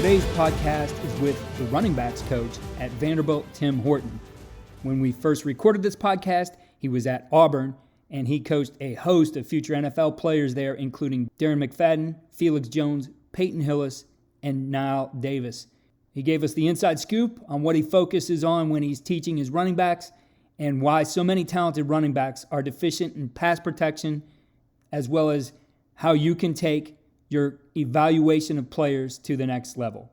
Today's podcast is with the running backs coach at Vanderbilt, Tim Horton. When we first recorded this podcast, he was at Auburn, and he coached a host of future NFL players there, including Darren McFadden, Felix Jones, Peyton Hillis, and Knile Davis. He gave us the inside scoop on what he focuses on when he's teaching his running backs and why so many talented running backs are deficient in pass protection, as well as how you can take your evaluation of players to the next level.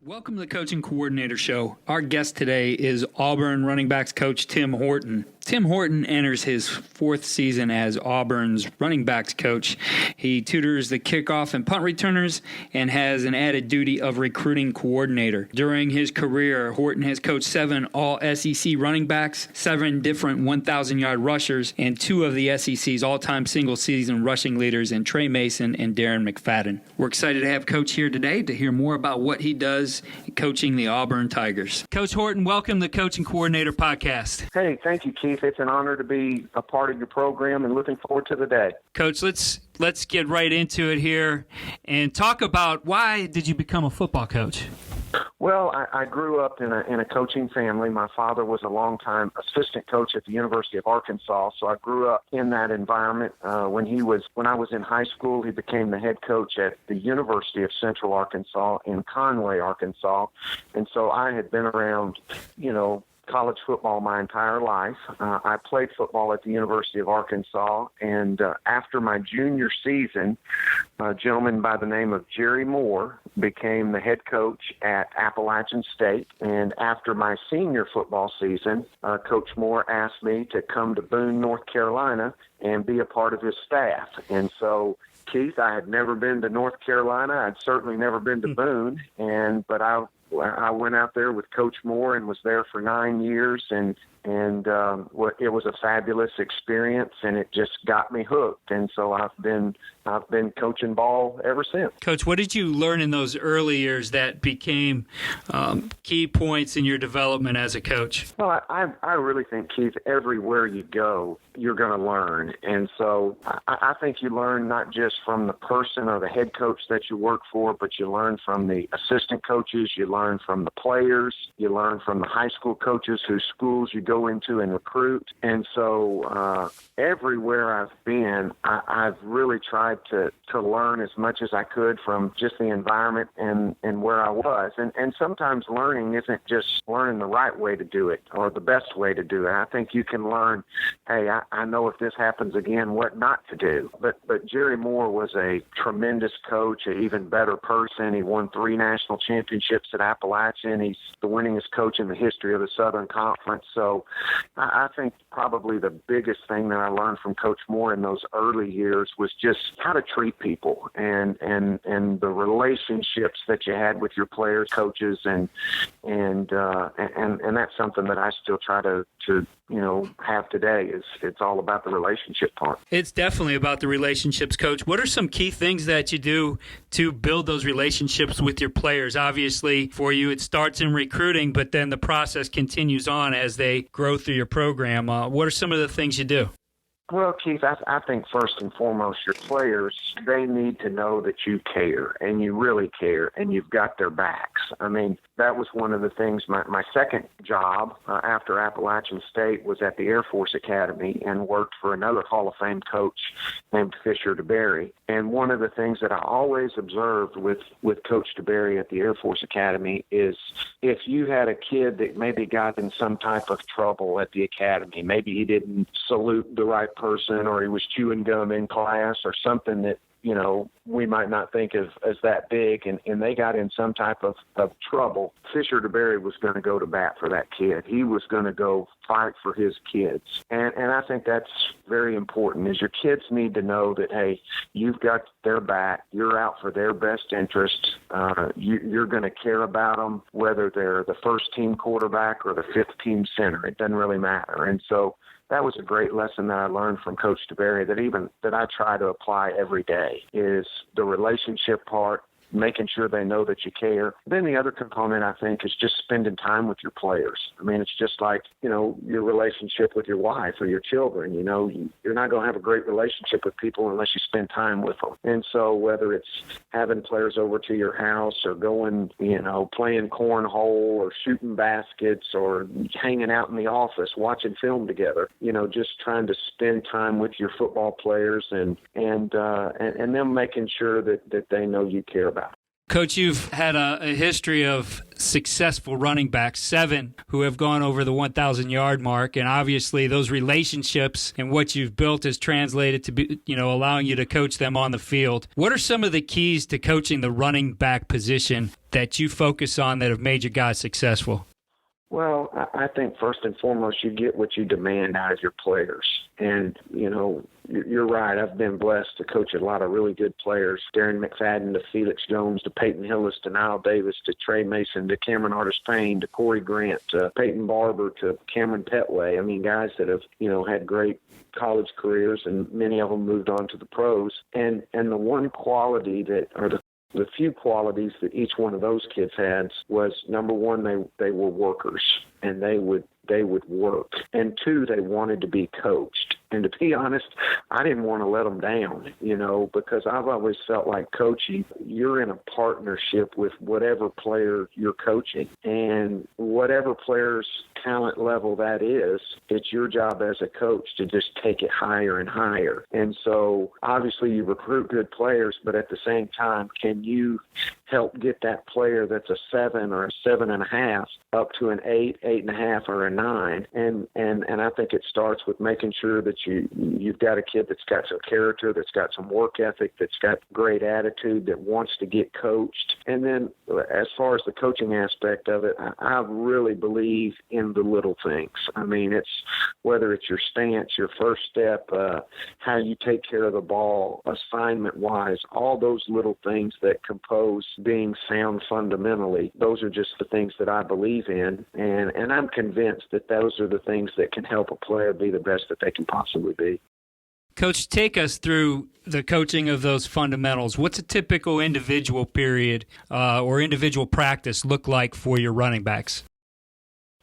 Welcome to the Coaching Coordinator Show. Our guest today is Auburn running backs coach Tim Horton. Tim Horton enters his fourth season as Auburn's running backs coach. He tutors the kickoff and punt returners and has an added duty of recruiting coordinator. During his career, Horton has coached 7 all-SEC running backs, 7 different 1,000-yard rushers, and 2 of the SEC's all-time single-season rushing leaders in Trey Mason and Darren McFadden. We're excited to have Coach here today to hear more about what he does coaching the Auburn Tigers. Coach Horton, welcome to the Coaching Coordinator Podcast. Hey, thank you, Keith. It's an honor to be a part of your program and looking forward to the day. Coach, let's get right into it here and talk about why did you become a football coach? Well, I grew up in a coaching family. My father was a longtime assistant coach at the University of Arkansas, so I grew up in that environment. When I was in high school, he became the head coach at the University of Central Arkansas in Conway, Arkansas, and so I had been around, college football my entire life. I played football at the University of Arkansas, and after my junior season, a gentleman by the name of Jerry Moore became the head coach at Appalachian State. And after my senior football season, Coach Moore asked me to come to Boone, North Carolina, and be a part of his staff. And so, Keith, I had never been to North Carolina. I'd certainly never been to Boone, but I went out there with Coach Moore and was there for 9 years, and it was a fabulous experience, and it just got me hooked. And so I've been coaching ball ever since. Coach, what did you learn in those early years that became key points in your development as a coach? Well, I really think, Keith, everywhere you go, you're going to learn. And so I think you learn not just from the person or the head coach that you work for, but you learn from the assistant coaches, you learn from the players, you learn from the high school coaches whose schools you go into and recruit. And so everywhere I've been, I've really tried to learn as much as I could from just the environment and where I was. And sometimes learning isn't just learning the right way to do it or the best way to do it. I think you can learn, hey, I know if this happens again, what not to do. But Jerry Moore was a tremendous coach, an even better person. He won 3 national championships at Appalachian. He's the winningest coach in the history of the Southern Conference. So I think probably the biggest thing that I learned from Coach Moore in those early years was just how to treat people and the relationships that you had with your players, coaches, and that's something that I still try to have today. It's all about the relationship part. It's definitely about the relationships, Coach. What are some key things that you do to build those relationships with your players? Obviously, for you, it starts in recruiting, but then the process continues on as they grow through your program. What are some of the things you do? Well, Keith, I think first and foremost, your players, they need to know that you care, and you really care, and you've got their backs. I mean, that was one of the things. My second job after Appalachian State was at the Air Force Academy and worked for another Hall of Fame coach named Fisher DeBerry. And one of the things that I always observed with Coach DeBerry at the Air Force Academy is if you had a kid that maybe got in some type of trouble at the academy, maybe he didn't salute the right person or he was chewing gum in class or something that, we might not think of as that big, and they got in some type of trouble, Fisher DeBerry was going to go to bat for that kid. He was going to go fight for his kids. And I think that's very important, is your kids need to know that, hey, you've got their back. You're out for their best interest. You're going to care about them, whether they're the first-team quarterback or the fifth-team center. It doesn't really matter. And so that was a great lesson that I learned from Coach DeBerry that I try to apply every day, is the relationship part making sure they know that you care. Then the other component, I think, is just spending time with your players. I mean, it's just like, your relationship with your wife or your children. You're not going to have a great relationship with people unless you spend time with them. And so whether it's having players over to your house or going, playing cornhole or shooting baskets or hanging out in the office, watching film together, just trying to spend time with your football players and them making sure that they know you care about them. Coach, you've had a history of successful running backs, 7 who have gone over the 1,000-yard mark, and obviously those relationships and what you've built has translated to be, allowing you to coach them on the field. What are some of the keys to coaching the running back position that you focus on that have made your guys successful? Well, I think first and foremost, you get what you demand out of your players. And, you're right. I've been blessed to coach a lot of really good players, Darren McFadden to Felix Jones to Peyton Hillis to Knile Davis to Trey Mason to Cameron Artis-Payne to Corey Grant to Peyton Barber to Cameron Petway. I mean, guys that have, had great college careers, and many of them moved on to the pros. And the one quality the few qualities that each one of those kids had was, number one, they were workers, and they would work. And 2, they wanted to be coached. And to be honest, I didn't want to let them down, because I've always felt like coaching, you're in a partnership with whatever player you're coaching. And whatever player's talent level that is, it's your job as a coach to just take it higher and higher. And so obviously you recruit good players, but at the same time, can you help get that player that's a 7 or a 7.5 up to an 8, 8.5, or a 9? And I think it starts with making sure that you've got a kid that's got some character, that's got some work ethic, that's got great attitude, that wants to get coached. And then as far as the coaching aspect of it, I really believe in the little things. I mean, it's whether it's your stance, your first step, how you take care of the ball, assignment-wise, all those little things that compose being sound fundamentally. Those are just the things that I believe in, and I'm convinced that those are the things that can help a player be the best that they can possibly be. Coach, take us through the coaching of those fundamentals. What's a typical individual period or individual practice look like for your running backs?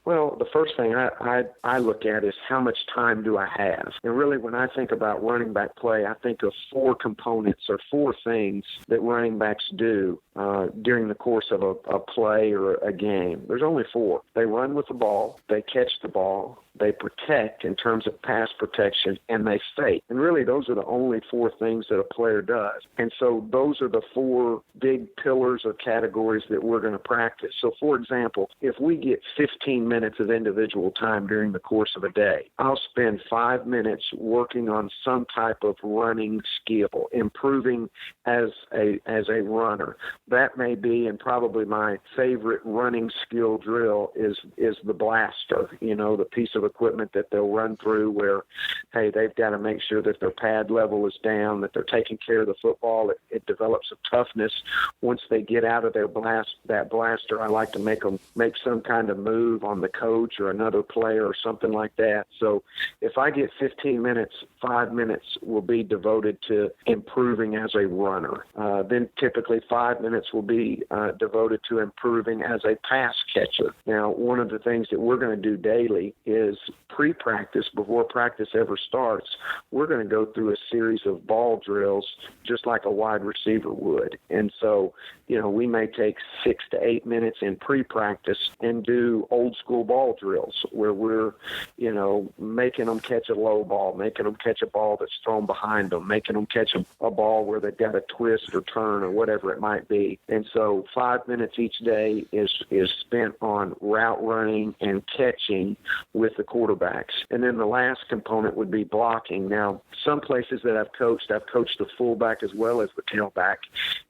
Well, the first thing I look at is how much time do I have? And really, when I think about running back play, I think of 4 components or 4 things that running backs do during the course of a play or a game. There's only 4. They run with the ball, they catch the ball, they protect in terms of pass protection, and they fake. And really, those are the only 4 things that a player does. And so those are the 4 big pillars or categories that we're going to practice. So, for example, if we get 15 minutes of individual time during the course of a day, I'll spend 5 minutes working on some type of running skill, improving as a runner. That may be, and probably my favorite running skill drill is the blaster, the piece of equipment that they'll run through where, hey, they've got to make sure that their pad level is down, that they're taking care of the football. It develops a toughness once they get out of that blaster. I like to make them make some kind of move on the coach or another player or something like that. So if I get 15 minutes, 5 minutes will be devoted to improving as a runner. Then typically 5 minutes will be devoted to improving as a pass catcher. Now, one of the things that we're going to do daily is pre-practice, before practice ever starts, we're going to go through a series of ball drills just like a wide receiver would. And so, we may take 6 to 8 minutes in pre-practice and do old school ball drills where we're, making them catch a low ball, making them catch a ball that's thrown behind them, making them catch a ball where they've got a twist or turn or whatever it might be. And so 5 minutes each day is spent on route running and catching with the quarterbacks. And then the last component would be blocking. Now, some places that I've coached the fullback as well as the tailback.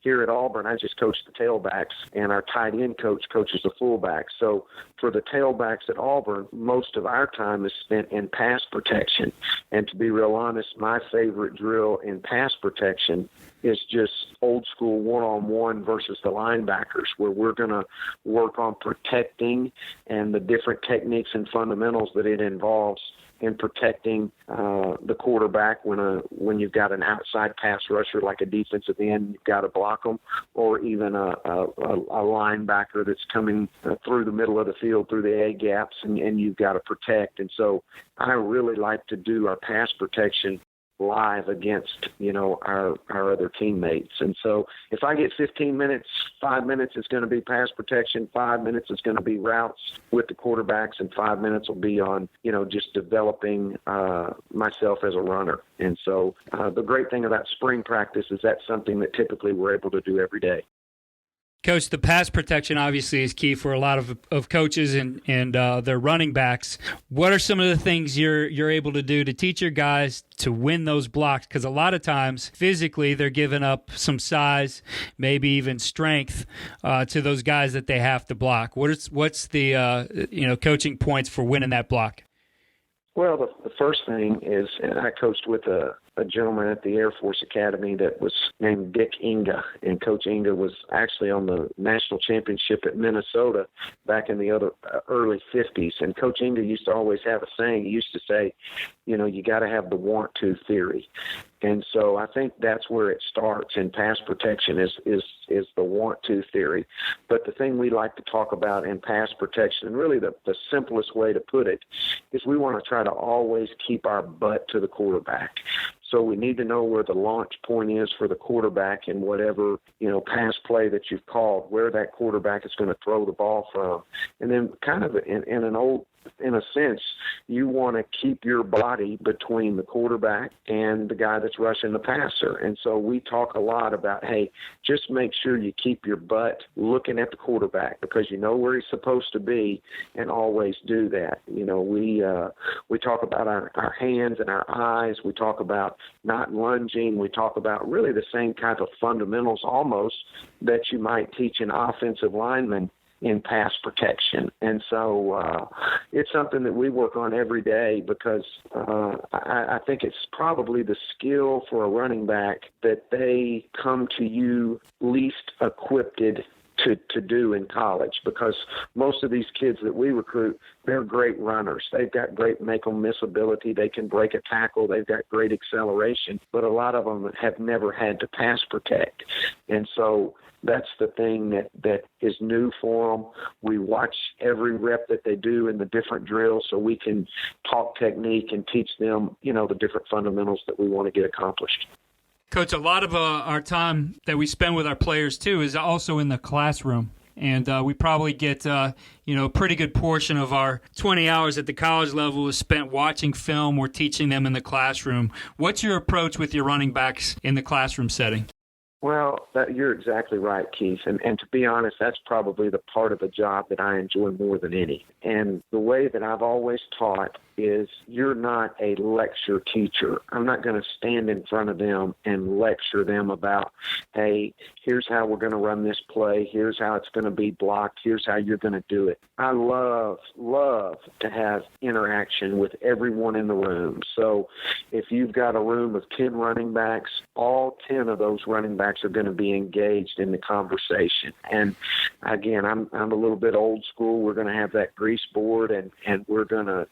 Here at Auburn, I just coach the tailbacks, and our tight end coach coaches the fullback. So for the tailbacks at Auburn, most of our time is spent in pass protection. And to be real honest, my favorite drill in pass protection is just old school one-on-one versus the linebackers, where we're going to work on protecting and the different techniques and fundamentals that it involves in protecting the quarterback when you've got an outside pass rusher like a defensive end, you've got to block them, or even a linebacker that's coming through the middle of the field through the A gaps, and you've got to protect. And so I really like to do our pass protection live against, our other teammates. And so if I get 15 minutes, 5 minutes is going to be pass protection, 5 minutes is going to be routes with the quarterbacks, and 5 minutes will be on, just developing myself as a runner. And so the great thing about spring practice is that's something that typically we're able to do every day. Coach, the pass protection obviously is key for a lot of coaches and their running backs. What are some of the things you're able to do to teach your guys to win those blocks? Because a lot of times physically they're giving up some size, maybe even strength to those guys that they have to block. What's the coaching points for winning that block? Well, the first thing is, and I coached with a gentleman at the Air Force Academy that was named Dick Inga, and Coach Inga was actually on the national championship at Minnesota back in the early 50s. And Coach Inga used to always have a saying. He used to say, you got to have the want-to theory. And so I think that's where it starts in pass protection is the want-to theory. But the thing we like to talk about in pass protection, and really the simplest way to put it, is we want to try to always keep our butt to the quarterback. So we need to know where the launch point is for the quarterback in whatever, pass play that you've called, where that quarterback is going to throw the ball from. And then kind of in a sense, you want to keep your body between the quarterback and the guy that's rushing the passer. And so we talk a lot about, hey, just make sure you keep your butt looking at the quarterback because you know where he's supposed to be, and always do that. We talk about our hands and our eyes. We talk about not lunging. We talk about really the same type of fundamentals almost that you might teach an offensive lineman in pass protection. And so it's something that we work on every day because I think it's probably the skill for a running back that they come to you least equipped to do in college, because most of these kids that we recruit, they're great runners. They've got great make-them-miss ability. They can break a tackle. They've got great acceleration, but a lot of them have never had to pass protect. And so that's the thing that is new for them. We watch every rep that they do in the different drills so we can talk technique and teach them, the different fundamentals that we want to get accomplished. Coach, a lot of our time that we spend with our players, too, is also in the classroom. And we probably get, a pretty good portion of our 20 hours at the college level is spent watching film or teaching them in the classroom. What's your approach with your running backs in the classroom setting? Well, you're exactly right, Keith. And to be honest, that's probably the part of the job that I enjoy more than any. And the way that I've always taught is you're not a lecture teacher. I'm not going to stand in front of them and lecture them about, hey, here's how we're going to run this play. Here's how it's going to be blocked. Here's how you're going to do it. I love to have interaction with everyone in the room. So if you've got a room of 10 running backs, all 10 of those running backs are going to be engaged in the conversation. And again, I'm a little bit old school. We're going to have that grease board and we're going to,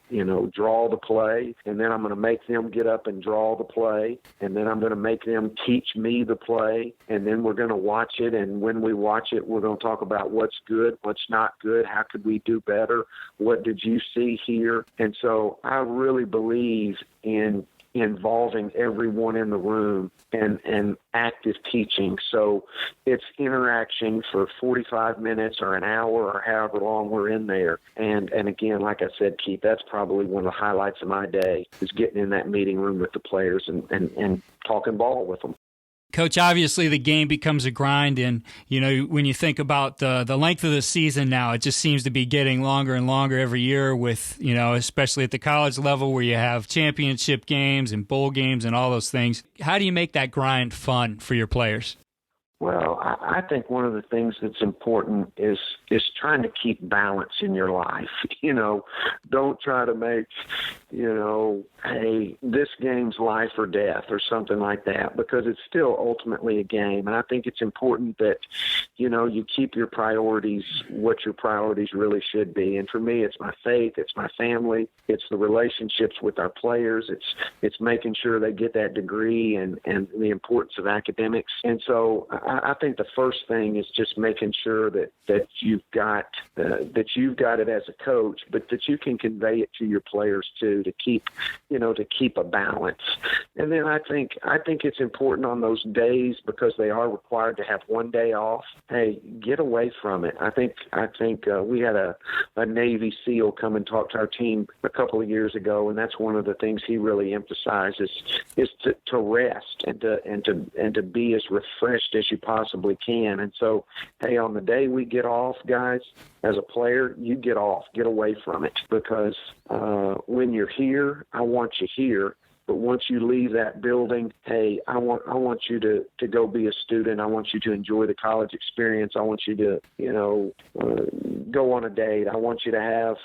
draw the play, and then I'm going to make them get up and draw the play, and then I'm going to make them teach me the play, and then we're going to watch it, and when we watch it, we're going to talk about what's good, what's not good, how could we do better, what did you see here? And so I really believe in involving everyone in the room and active teaching. So it's interaction for 45 minutes or an hour or however long we're in there. And again, like I said, Keith, that's probably one of the highlights of my day is getting in that meeting room with the players and talking ball with them. Coach, obviously the game becomes a grind, and when you think about the length of the season now, it just seems to be getting longer and longer every year with, especially at the college level where you have championship games and bowl games and all those things. How do you make that grind fun for your players? Well, I think one of the things that's important is trying to keep balance in your life. Don't try to make, hey, this game's life or death or something like that, because it's still ultimately a game. And I think it's important that, you keep your priorities what your priorities really should be. And for me, it's my faith, it's my family, it's the relationships with our players, it's making sure they get that degree and the importance of academics. And so I think the first thing is just making sure that you've got it as a coach, but that you can convey it to your players too, to keep a balance. And then I think it's important on those days, because they are required to have one day off. Hey, get away from it. I think we had a Navy SEAL come and talk to our team a couple of years ago, and that's one of the things he really emphasizes is to rest and to be as refreshed as you possibly can. And so, hey, on the day we get off, guys, as a player, you get off, get away from it, because when you're here, I want you here. But once you leave that building, hey, I want you to go be a student. I want you to enjoy the college experience. I want you to, go on a date. I want you to have,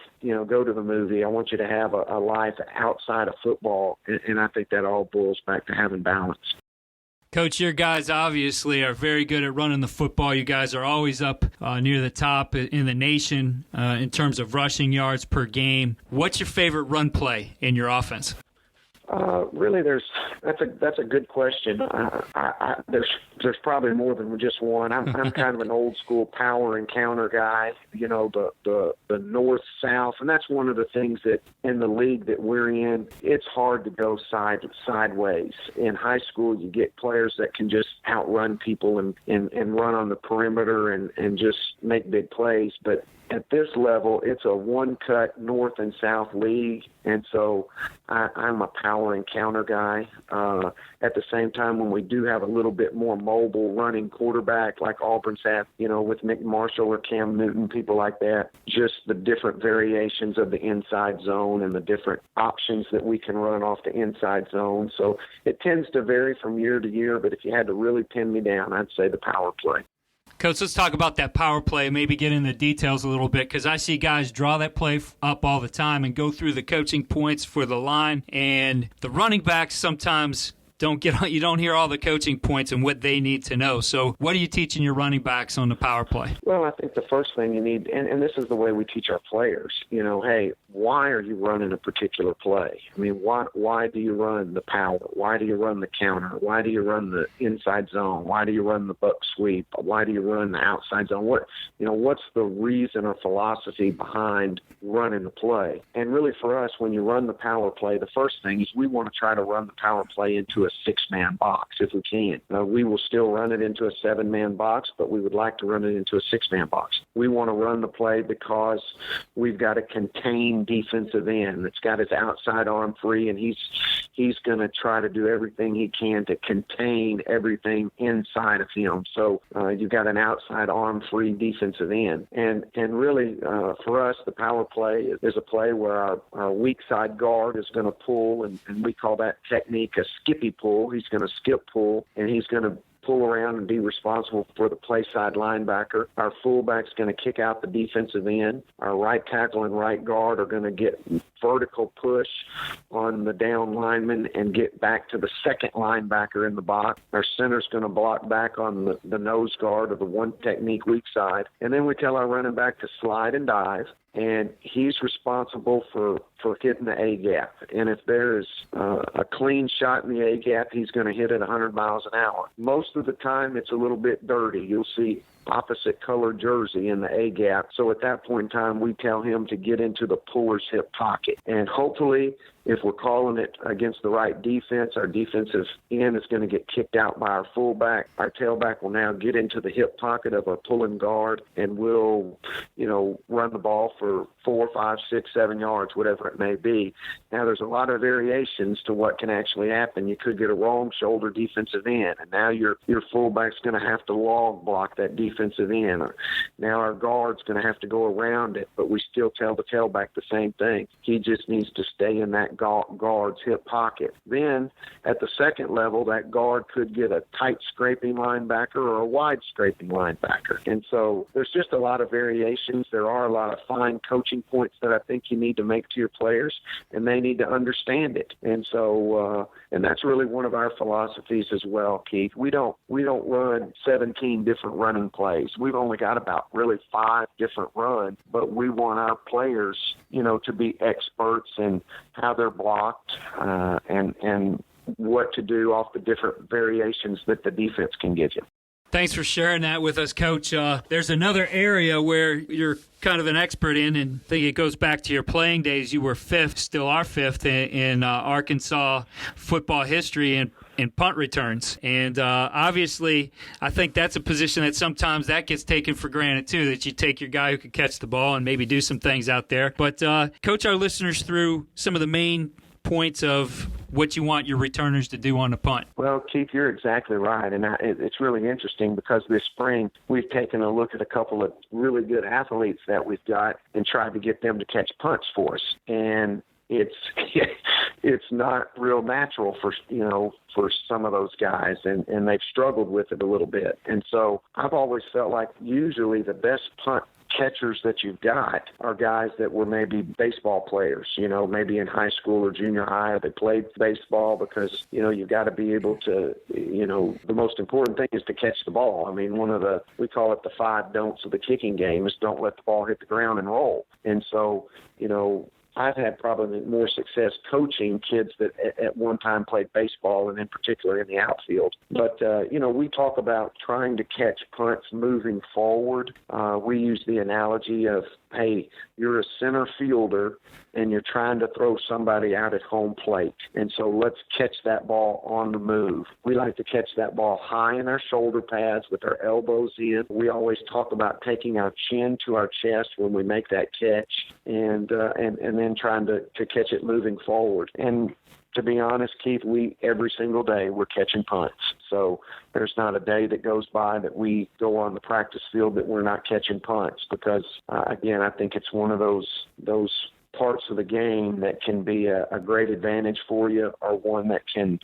go to the movie. I want you to have a life outside of football. And I think that all boils back to having balance. Coach, your guys obviously are very good at running the football. You guys are always up near the top in the nation in terms of rushing yards per game. What's your favorite run play in your offense? Really, that's a good question. There's probably more than just one. I'm kind of an old school power and counter guy. The north south, and that's one of the things that in the league that we're in, it's hard to go sideways. In high school, you get players that can just outrun people and run on the perimeter and just make big plays, but at this level, it's a one-cut north and south league, and so I'm a power and counter guy. At the same time, when we do have a little bit more mobile running quarterback like Auburn's had, with Nick Marshall or Cam Newton, people like that, just the different variations of the inside zone and the different options that we can run off the inside zone. So it tends to vary from year to year, but if you had to really pin me down, I'd say the power play. Coach, let's talk about that power play, maybe get into the details a little bit, because I see guys draw that play up all the time and go through the coaching points for the line, and the running backs sometimes you don't hear all the coaching points and what they need to know. So what are you teaching your running backs on the power play? Well, I think the first thing you need, and this is the way we teach our players, hey, why are you running a particular play? I mean, why do you run the power? Why do you run the counter? Why do you run the inside zone? Why do you run the buck sweep? Why do you run the outside zone? What's the reason or philosophy behind running the play? And really for us, when you run the power play, the first thing is we want to try to run the power play into a 6-man box if we can. We will still run it into a 7-man box, but we would like to run it into a 6-man box. We want to run the play because we've got a contained defensive end that's got his outside arm free, and he's going to try to do everything he can to contain everything inside of him. So you've got an outside arm free defensive end. And really for us, the power play is a play where our weak side guard is going to pull, and we call that technique a skippy pull. He's going to skip pull, and he's going to pull around and be responsible for the play side linebacker. Our fullback's going to kick out the defensive end. Our right tackle and right guard are going to get vertical push on the down lineman and get back to the second linebacker in the box. Our center's going to block back on the nose guard of the one technique weak side. And then we tell our running back to slide and dive, and he's responsible for hitting the A-gap. And if there's a clean shot in the A-gap, he's going to hit it 100 miles an hour. Most of the time, it's a little bit dirty. You'll see opposite color jersey in the A-gap. So at that point in time, we tell him to get into the puller's hip pocket. And hopefully, if we're calling it against the right defense, our defensive end is going to get kicked out by our fullback. Our tailback will now get into the hip pocket of our pulling guard, and we'll, run the ball for 4, 5, 6, 7 yards, whatever it may be. Now, there's a lot of variations to what can actually happen. You could get a wrong shoulder defensive end, and now your fullback's going to have to log block that defensive end. Now our guard's going to have to go around it, but we still tell the tailback the same thing. He just needs to stay in that guard's hip pocket. Then at the second level, that guard could get a tight scraping linebacker or a wide scraping linebacker. And so there's just a lot of variations. There are a lot of fine coaching points that I think you need to make to your players, and they need to understand it. And so, and that's really one of our philosophies as well, Keith. We don't run 17 different running plays. We've only got about really 5 different runs, but we want our players, to be experts in how they're blocked and what to do off the different variations that the defense can give you. Thanks for sharing that with us, Coach. There's another area where you're kind of an expert in, and I think it goes back to your playing days. You were 5th, still are 5th in Arkansas football history in punt returns. And obviously, I think that's a position that sometimes that gets taken for granted, too, that you take your guy who can catch the ball and maybe do some things out there. But coach our listeners through some of the main points of what you want your returners to do on the punt. Well, Keith, you're exactly right. And it's really interesting because this spring we've taken a look at a couple of really good athletes that we've got and tried to get them to catch punts for us. And it's not real natural for some of those guys, and they've struggled with it a little bit. And so I've always felt like usually the best punt catchers that you've got are guys that were maybe baseball players, maybe in high school or junior high, or they played baseball, because, you've got to be able to, the most important thing is to catch the ball. I mean, we call it the 5 don'ts of the kicking game is don't let the ball hit the ground and roll. And so, I've had probably more success coaching kids that at one time played baseball, and in particular in the outfield. But, we talk about trying to catch punts moving forward. We use the analogy of, hey, you're a center fielder and you're trying to throw somebody out at home plate. And so let's catch that ball on the move. We like to catch that ball high in our shoulder pads with our elbows in. We always talk about taking our chin to our chest when we make that catch and then trying to catch it moving forward. And to be honest, Keith, every single day we're catching punts. So there's not a day that goes by that we go on the practice field that we're not catching punts, because, again, I think it's one of those parts of the game that can be a great advantage for you, or one that can,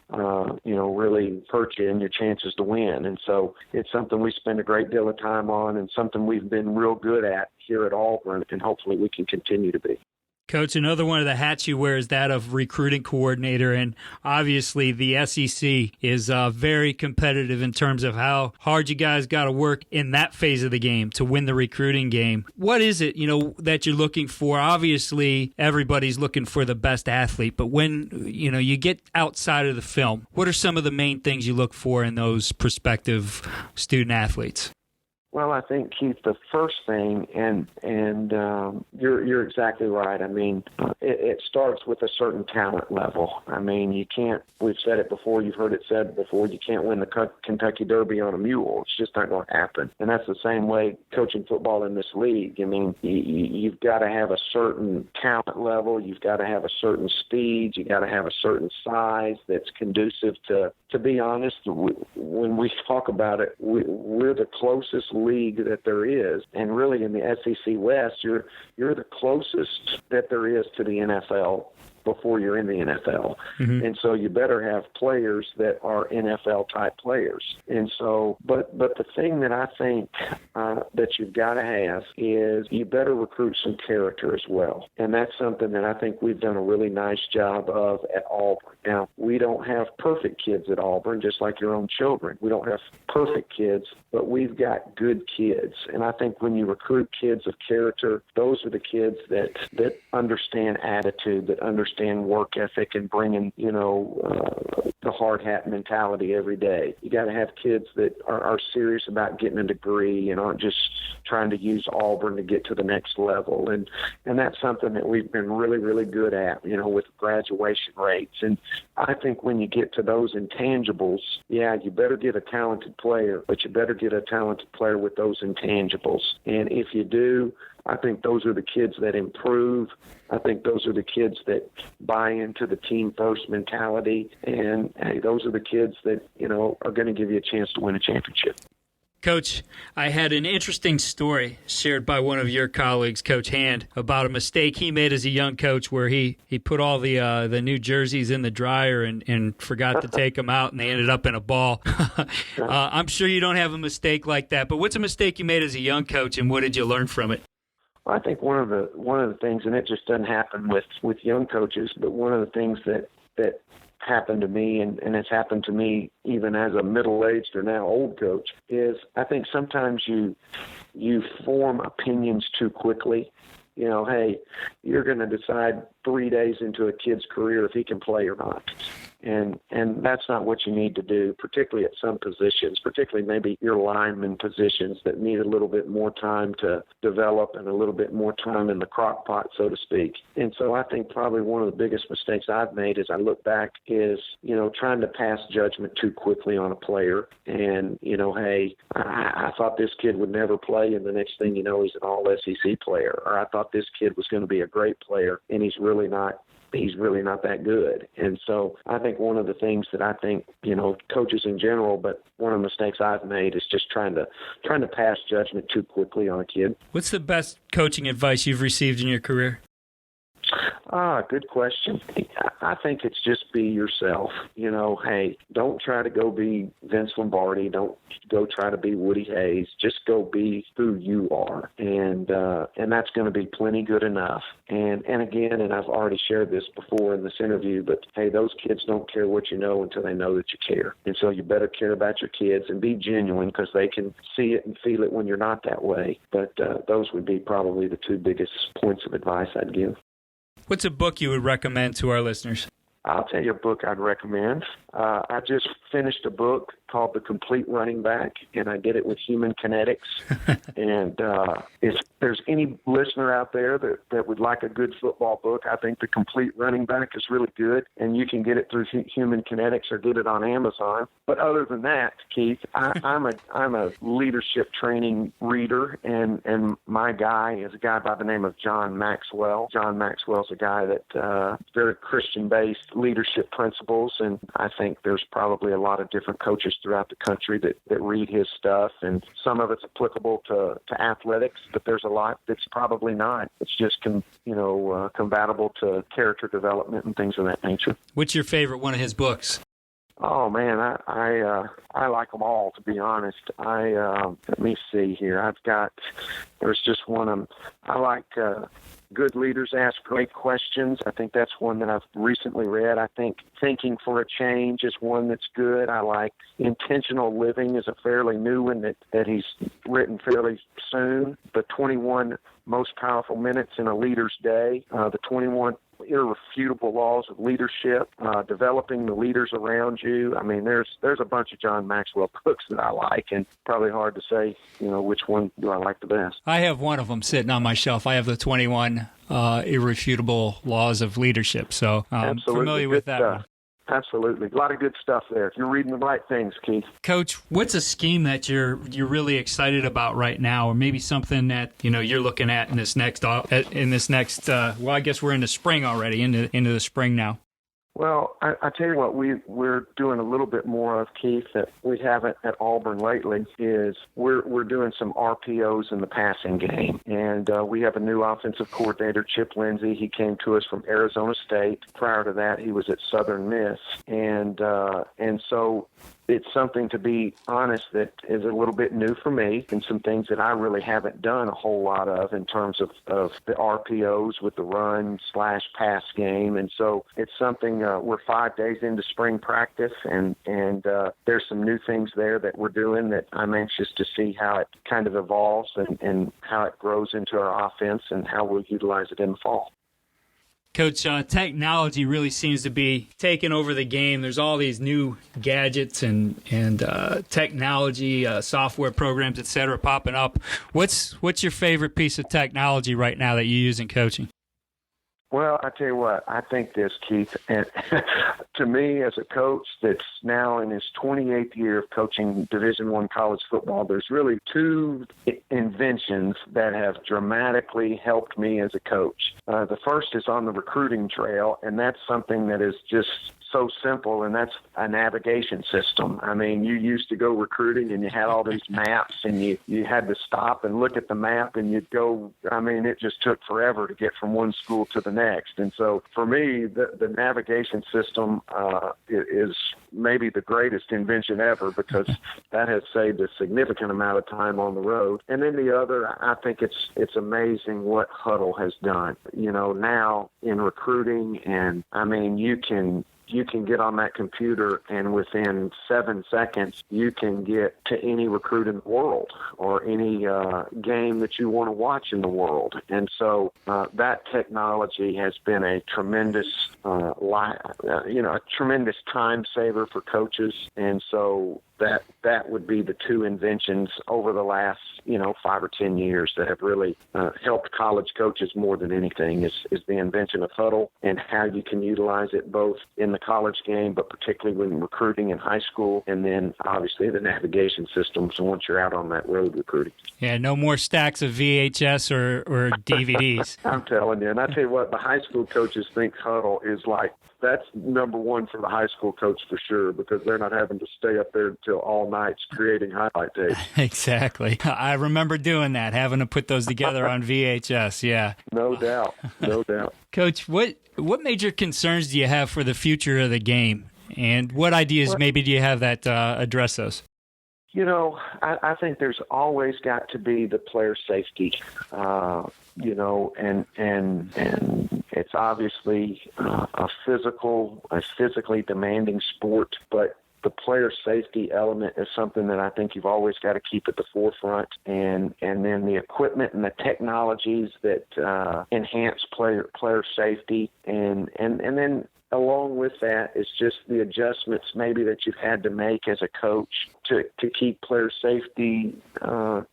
really hurt you in your chances to win. And so it's something we spend a great deal of time on, and something we've been real good at here at Auburn, and hopefully we can continue to be. Coach, another one of the hats you wear is that of recruiting coordinator, and obviously the SEC is very competitive in terms of how hard you guys got to work in that phase of the game to win the recruiting game. What is it, that you're looking for? Obviously, everybody's looking for the best athlete, but when, you get outside of the film, what are some of the main things you look for in those prospective student athletes? Well, I think, Keith, the first thing, and you're exactly right. I mean, it starts with a certain talent level. I mean, you can't, we've said it before, you've heard it said before, you can't win the Kentucky Derby on a mule. It's just not going to happen. And that's the same way coaching football in this league. I mean, you've got to have a certain talent level. You've got to have a certain speed. You got to have a certain size that's conducive to be honest, when we talk about it, we're the closest league that there is, and really in the SEC West, you're the closest that there is to the NFL before you're in the NFL. Mm-hmm. And so you better have players that are NFL-type players. And so, but the thing that I think that you've got to have is you better recruit some character as well. And that's something that I think we've done a really nice job of at Auburn. Now, we don't have perfect kids at Auburn, just like your own children. We don't have perfect kids, but we've got good kids. And I think when you recruit kids of character, those are the kids that understand attitude, that understand work ethic, and bringing, the hard hat mentality every day. You got to have kids that are serious about getting a degree and aren't just trying to use Auburn to get to the next level. And that's something that we've been really, really good at, with graduation rates. And I think when you get to those intangibles, you better get a talented player, but you better get a talented player with those intangibles. And if you do, I think those are the kids that improve. I think those are the kids that buy into the team first mentality. And hey, those are the kids that, are going to give you a chance to win a championship. Coach, I had an interesting story shared by one of your colleagues, Coach Hand, about a mistake he made as a young coach where he put all the new jerseys in the dryer and forgot to take them out, and they ended up in a ball. I'm sure you don't have a mistake like that, but what's a mistake you made as a young coach, and what did you learn from it? Well, I think one of the things, and it just doesn't happen with young coaches, but one of the things that happened to me, and it's happened to me even as a middle-aged or now old coach, is I think sometimes you form opinions too quickly. You know, hey, you're going to decide 3 days into a kid's career if he can play or not. And that's not what you need to do, particularly at some positions, particularly maybe your lineman positions that need a little bit more time to develop and a little bit more time in the crock pot, so to speak. And so I think probably one of the biggest mistakes I've made as I look back is, trying to pass judgment too quickly on a player. And, hey, I thought this kid would never play, and the next thing you know, he's an all-SEC player. Or I thought this kid was going to be a great player, and he's really not that good. And so I think one of the things that I think, coaches in general, but one of the mistakes I've made is just trying to pass judgment too quickly on a kid. What's the best coaching advice you've received in your career? Good question. I think it's just be yourself. Hey, don't try to go be Vince Lombardi. Don't go try to be Woody Hayes. Just go be who you are. And that's going to be plenty good enough. And again, and I've already shared this before in this interview, but hey, those kids don't care what you know until they know that you care. And so you better care about your kids and be genuine, because they can see it and feel it when you're not that way. But those would be probably the two biggest points of advice I'd give. What's a book you would recommend to our listeners? I'll tell you a book I'd recommend. I just finished a book called The Complete Running Back, and I did it with Human Kinetics. And if there's any listener out there that would like a good football book, I think The Complete Running Back is really good, and you can get it through Human Kinetics or get it on Amazon. But other than that, Keith, I'm a leadership training reader, and my guy is a guy by the name of John Maxwell. John Maxwell's a guy that very Christian-based leadership principles, and I think there's probably a lot of different coaches throughout the country that read his stuff, and some of it's applicable to athletics, but there's a lot that's probably not. It's just compatible to character development and things of that nature. What's your favorite one of his books? Oh man, I like them all, to be honest. Let me see here. There's just one I like. Good Leaders Ask Great Questions. I think that's one that I've recently read. I think Thinking for a Change is one that's good. I like Intentional Living is a fairly new one that he's written fairly soon. The 21 Most Powerful Minutes in a Leader's Day. The 21 Irrefutable Laws of Leadership, Developing the Leaders Around You. I mean, there's a bunch of John Maxwell books that I like, and probably hard to say, which one do I like the best. I have one of them sitting on my shelf. I have the 21 Irrefutable Laws of Leadership, so I'm familiar with that one. Absolutely. A lot of good stuff there. If you're reading the right things, Keith. Coach, what's a scheme that you're really excited about right now, or maybe something that you're looking at in this next well, I guess we're in the spring already, into the spring now. Well, I tell you what, we're doing a little bit more of, Keith, that we haven't at Auburn lately, is we're doing some RPOs in the passing game. And we have a new offensive coordinator, Chip Lindsey. He came to us from Arizona State. Prior to that, he was at Southern Miss. And so it's something, to be honest, that is a little bit new for me, and some things that I really haven't done a whole lot of in terms of the RPOs with the run/pass game. And so it's something, we're 5 days into spring practice, and there's some new things there that we're doing that I'm anxious to see how it kind of evolves and how it grows into our offense and how we'll utilize it in the fall. Coach, technology really seems to be taking over the game. There's all these new gadgets and technology, software programs, et cetera, popping up. What's your favorite piece of technology right now that you use in coaching? Well, I tell you what, I think this, Keith, and to me as a coach that's now in his 28th year of coaching Division I college football, there's really two inventions that have dramatically helped me as a coach. The first is on the recruiting trail, and that's something that is just so simple, and that's a navigation system. I mean, you used to go recruiting and you had all these maps, and you had to stop and look at the map, and you'd go, I mean, it just took forever to get from one school to the next. And so for me, the navigation system is maybe the greatest invention ever, because that has saved a significant amount of time on the road. And then the other, I think it's amazing what Huddle has done. You know, now in recruiting, and I mean, you can get on that computer, and within 7 seconds, you can get to any recruit in the world or any game that you want to watch in the world. And so that technology has been a tremendous, a tremendous time saver for coaches. And so that would be the two inventions over the last, 5 or 10 years that have really helped college coaches more than anything is the invention of Huddle, and how you can utilize it both in the college game, but particularly when recruiting in high school, and then obviously the navigation systems once you're out on that road recruiting. Yeah, no more stacks of VHS or DVDs. I'm telling you, and I tell you what, the high school coaches think Huddle is like, that's number one for the high school coach for sure, because they're not having to stay up there until all nights creating highlight tapes. Exactly. I remember doing that, having to put those together on VHS, yeah. No doubt, no doubt. Coach, what major concerns do you have for the future of the game? And what ideas maybe do you have that address those? I think there's always got to be the player safety, and it's obviously a physically demanding sport, but the player safety element is something that I think you've always got to keep at the forefront, and then the equipment and the technologies that enhance player safety, and then along with that is just the adjustments maybe that you've had to make as a coach to keep player safety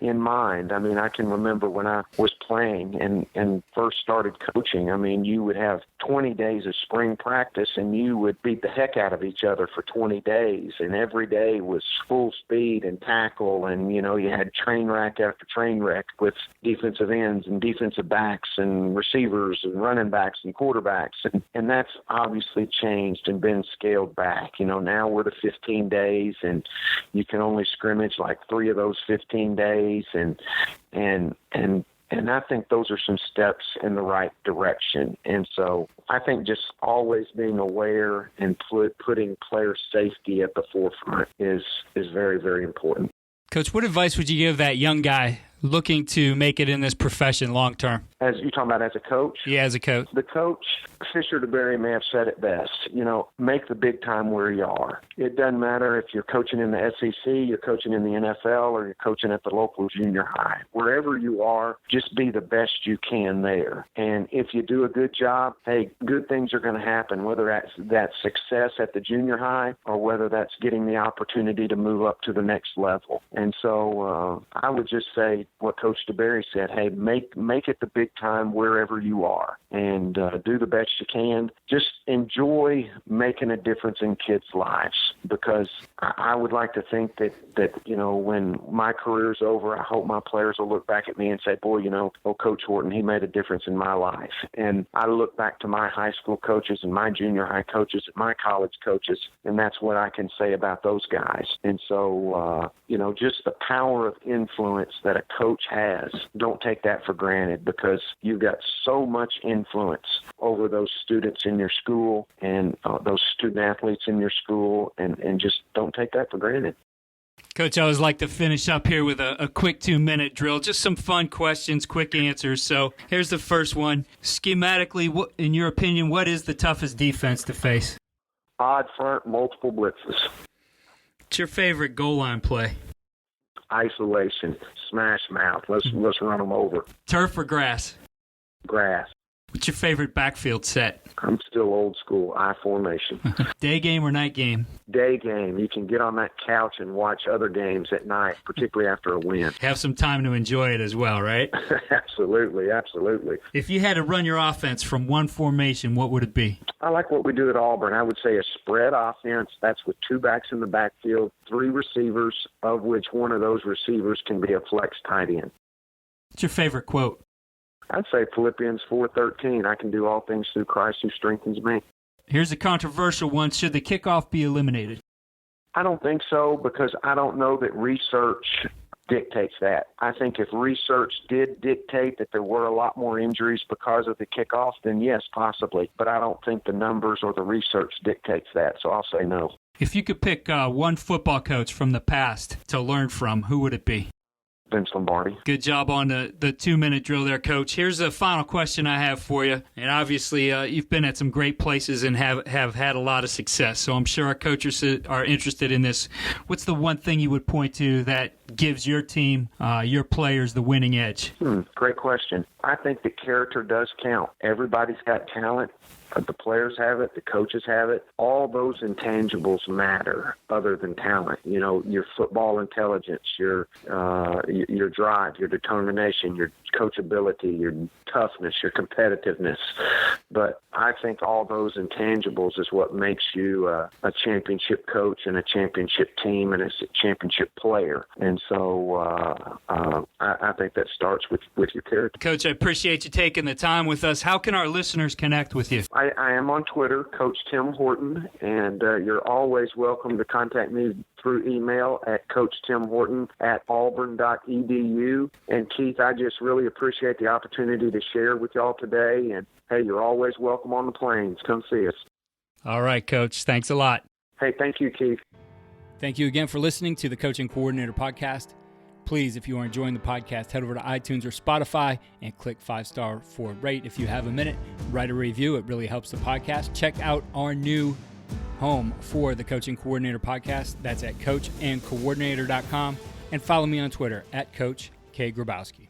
in mind. I mean, I can remember when I was playing and first started coaching, I mean, you would have 20 days of spring practice, and you would beat the heck out of each other for 20 days, and every day was full speed and tackle, and, you had train wreck after train wreck with defensive ends and defensive backs and receivers and running backs and quarterbacks, and that's obviously changed and been scaled back. Now we're to 15 days, and you can only scrimmage like 3 of those 15 days, and I think those are some steps in the right direction. And so I think just always being aware and putting player safety at the forefront is very, very important. Coach, what advice would you give that young guy looking to make it in this profession long term? As you're talking about as a coach? Yeah, as a coach. The coach, Fisher DeBerry may have said it best, make the big time where you are. It doesn't matter if you're coaching in the SEC, you're coaching in the NFL, or you're coaching at the local junior high. Wherever you are, just be the best you can there. And if you do a good job, hey, good things are going to happen, whether that's success at the junior high or whether that's getting the opportunity to move up to the next level. And so I would just say what Coach DeBerry said, hey, make it the big time wherever you are, and do the best you can. Just enjoy making a difference in kids' lives, because I would like to think that when my career's over, I hope my players will look back at me and say, boy, Coach Horton, he made a difference in my life. And I look back to my high school coaches and my junior high coaches and my college coaches, and that's what I can say about those guys. And so, just the power of influence that a coach has, don't take that for granted, because you've got so much influence over those students in your school and those student athletes in your school, and just don't take that for granted. Coach, I always like to finish up here with a quick 2-minute drill. Just some fun questions, quick answers. So here's the first one. Schematically, in your opinion, what is the toughest defense to face? Odd front, multiple blitzes. What's your favorite goal line play? Isolation, smash mouth. Let's run them over. Turf or grass? Grass. What's your favorite backfield set? I'm still old school, I formation. Day game or night game? Day game. You can get on that couch and watch other games at night, particularly after a win. Have some time to enjoy it as well, right? Absolutely, absolutely. If you had to run your offense from one formation, what would it be? I like what we do at Auburn. I would say a spread offense. That's with 2 backs in the backfield, 3 receivers, of which one of those receivers can be a flex tight end. What's your favorite quote? I'd say Philippians 4:13. I can do all things through Christ who strengthens me. Here's a controversial one. Should the kickoff be eliminated? I don't think so, because I don't know that research dictates that. I think if research did dictate that there were a lot more injuries because of the kickoff, then yes, possibly. But I don't think the numbers or the research dictates that, so I'll say no. If you could pick one football coach from the past to learn from, who would it be? Vince Lombardi. Good job on the 2-minute drill there, Coach. Here's a final question I have for you. And obviously, you've been at some great places and have had a lot of success. So I'm sure our coaches are interested in this. What's the one thing you would point to that gives your team, your players, the winning edge? Great question. I think that character does count. Everybody's got talent. The players have it, the coaches have it. All those intangibles matter other than talent. You know, your football intelligence, your drive, your determination, your coachability, your toughness, your competitiveness. But I think all those intangibles is what makes you a championship coach and a championship team and a championship player. And so I think that starts with your character. Coach, I appreciate you taking the time with us. How can our listeners connect with you? I am on Twitter, Coach Tim Horton, and you're always welcome to contact me through email at coachtimhorton@auburn.edu. And Keith, I just really appreciate the opportunity to share with y'all today. And hey, you're always welcome on the plains. Come see us. All right, Coach. Thanks a lot. Hey, thank you, Keith. Thank you again for listening to the Coaching Coordinator Podcast. Please, if you are enjoying the podcast, head over to iTunes or Spotify and click 5-star for rate. If you have a minute, write a review. It really helps the podcast. Check out our new home for the Coaching Coordinator Podcast. That's at coachandcoordinator.com. And follow me on Twitter at Coach K. Grabowski.